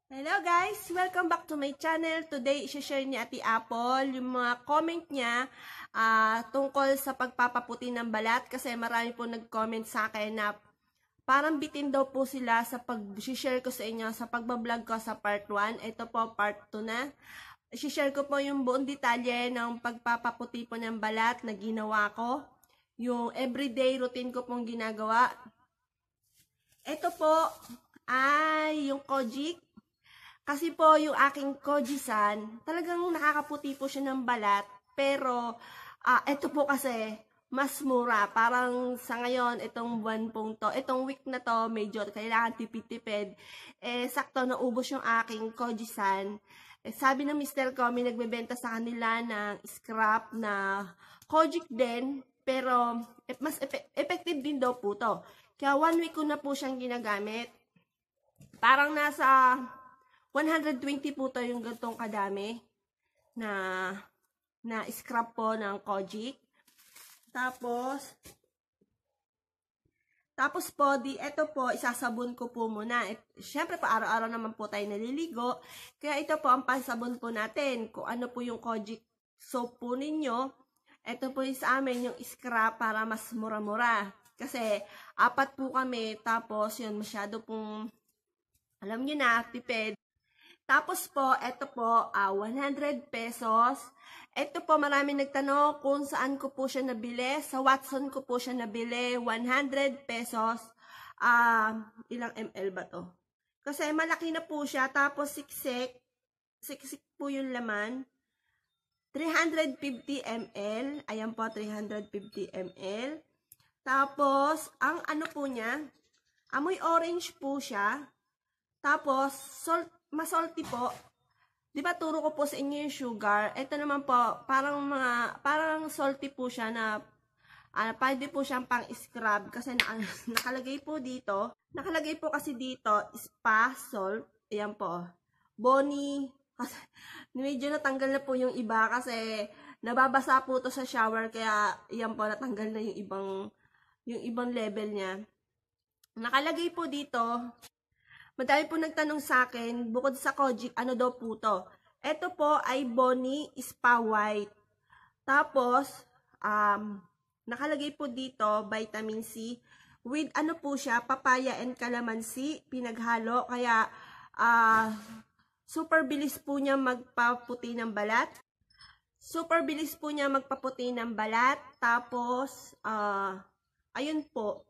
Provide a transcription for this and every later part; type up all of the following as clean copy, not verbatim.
Hello guys! Welcome back to my channel. Today, i-share ni Ate Apple yung mga comment niya tungkol sa pagpapaputi ng balat kasi marami po nag-comment sa akin na parang bitin daw po sila sa pag-share ko sa inyo sa pagbablog ko sa part 1. Ito po part 2 na. I-share ko po yung buong detalye ng pagpapaputi po ng balat na ginawa ko. Yung everyday routine ko pong ginagawa. Ito po ay yung Kojic. Kasi po, yung aking Kojisan, talagang nakakaputi po siya ng balat. Pero, ito po kasi, mas mura. Parang sa ngayon, itong buwan pong to, itong week na to, medyo kailangan tipid-tipid. Sakto naubos yung aking Kojisan. Sabi ng mister ko, may nagbebenta sa kanila ng scrap na Kojic din. Pero, mas effective din daw po to. Kaya 1 week ko na po siyang ginagamit. Parang nasa 120 po to yung gantong kadami na scrap po ng Kojic. Tapos po, ito po, isasabon ko po muna. Siyempre po, araw-araw naman po tayo naliligo. Kaya ito po ang pansabon po natin. Kung ano po yung Kojic soap po ninyo, ito po yung sa amin, yung scrap para mas mura-mura. Kasi, 4 po kami, tapos yun, masyado pong, alam nyo na, tipid. Tapos po, ito po, 100 pesos. Ito po, marami nagtanong kung saan ko po siya nabili. Sa Watson ko po siya nabili, 100 pesos. Ilang ml ba to? Kasi malaki na po siya, tapos siksik po yung laman. 350 ml. Ayan po, 350 ml. Tapos, ang ano po niya, amoy orange po siya. Tapos, mas salty po. Di ba turo ko po sa inyo yung sugar? Ito naman po, parang salty po siya na pwede po siyang pang-scrub kasi nakalagay po dito. Nakalagay po kasi dito, spa salt. Ayan po. Bonnie. Kasi medyo natanggal na po yung iba kasi nababasa po to sa shower kaya ayan po, natanggal na yung ibang level niya. Nakalagay po dito, madami po nagtanong sa akin, bukod sa Kojic, ano daw po to? Ito po ay Bonnie Spa White. Tapos, nakalagay po dito, vitamin C. With ano po siya, papaya and calamansi, pinaghalo. Kaya, super bilis po niya magpaputi ng balat. Super bilis po niya magpaputi ng balat. Tapos, ayun po.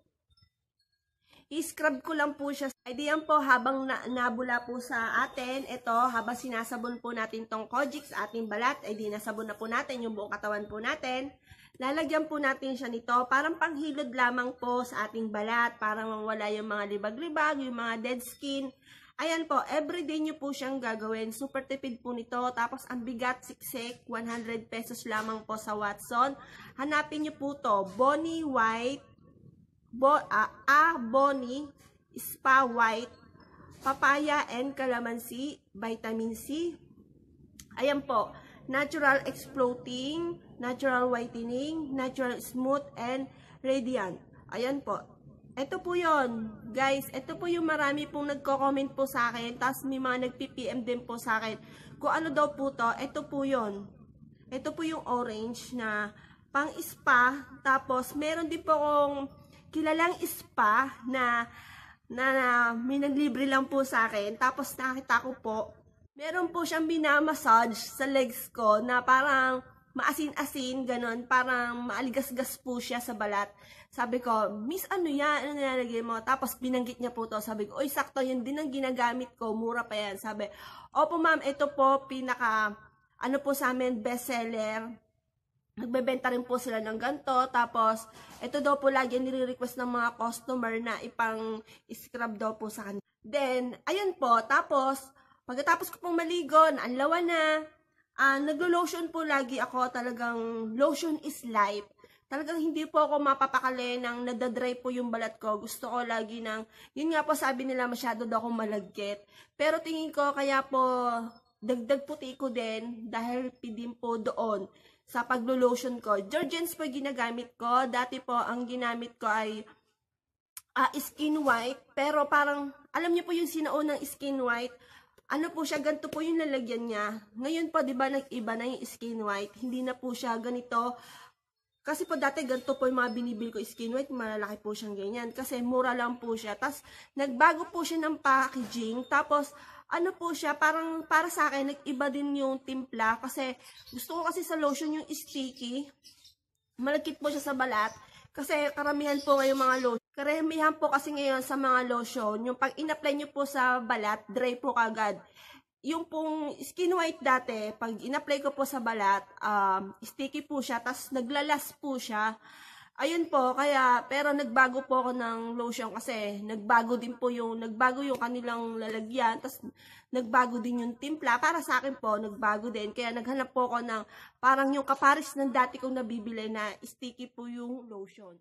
I-scrub ko lang po siya. Diyan po habang nabula po sa atin, ito habang sinasabon po natin tong Kojic sa ating balat, di nasabon na po natin yung buong katawan po natin. Lalagyan po natin siya nito, parang panghilod lamang po sa ating balat, para mawala yung mga libag-libag, yung mga dead skin. Ayan po, everyday nyo po siyang gagawin. Super tipid po nito. Tapos ang bigat, siksik, 100 pesos lamang po sa Watson. Hanapin nyo po to, Bonnie White. Bonnie Spa White, papaya and calamansi, vitamin C. Ayan po, natural exfoliating, natural whitening, natural smooth and radiant. Ayan po. Ito po yon, guys. Ito po yung marami pong nagko-comment po sa akin. Tapos may mga nagpi-PM din po sa akin. Kung ano daw po to, ito po yon. Ito po yung orange na pang spa. Tapos meron din po akong kilalang spa na may naglibre lang po sa akin. Tapos nakita ko po, meron po siyang binamassage sa legs ko na parang maasin-asin, ganon. Parang maaligas-gas po siya sa balat. Sabi ko, Miss, ano yan? Ano nilalagay mo? Tapos binanggit niya po to. Sabi ko, oy, sakto, yun din ang ginagamit ko. Mura pa yan. Sabi, opo ma'am, ito po ano po sa amin, bestseller. Nagbebenta rin po sila ng ganito. Tapos, ito daw po lagi nire-request ng mga customer na ipang-scrub daw po sa kanila. Then, ayun po. Tapos, pagkatapos ko pong maligo, naanlawan na, naglo-lotion po lagi ako. Talagang, lotion is life. Talagang hindi po ako mapapakali ng nadadry po yung balat ko. Gusto ko lagi yun nga po sabi nila masyado daw akong malagkit. Pero tingin ko, kaya po, dagdag puti ko din dahil din po doon sa paglo-lotion ko. Jergens po ginagamit ko. Dati po, ang ginamit ko ay skin white. Pero parang, alam niyo po yung sinaunang skin white, ano po siya, ganito po yung lalagyan niya. Ngayon po, di ba, nag-iba na yung Skin White. Hindi na po siya ganito. Kasi po dati ganito po yung mga binibil ko Skin White, malalaki po siyang ganyan. Kasi mura lang po siya. Tapos, nagbago po siya ng packaging. Tapos, ano po siya, parang para sa akin, nag-iba din yung timpla. Kasi, gusto ko kasi sa lotion yung sticky. Malagkit po siya sa balat. Kasi karamihan po ngayon mga lotion. Karamihan po kasi ngayon sa mga lotion, yung pag in-apply nyo po sa balat, dry po kagad. Yung pong Skin White dati, pag in-apply ko po sa balat, sticky po siya, tas naglalas po siya. Ayun po, kaya, pero nagbago po ako ng lotion kasi nagbago yung kanilang lalagyan, tas nagbago din yung timpla. Para sa akin po, nagbago din. Kaya naghanap po ako ng parang yung kapares ng dati kong nabibili na sticky po yung lotion.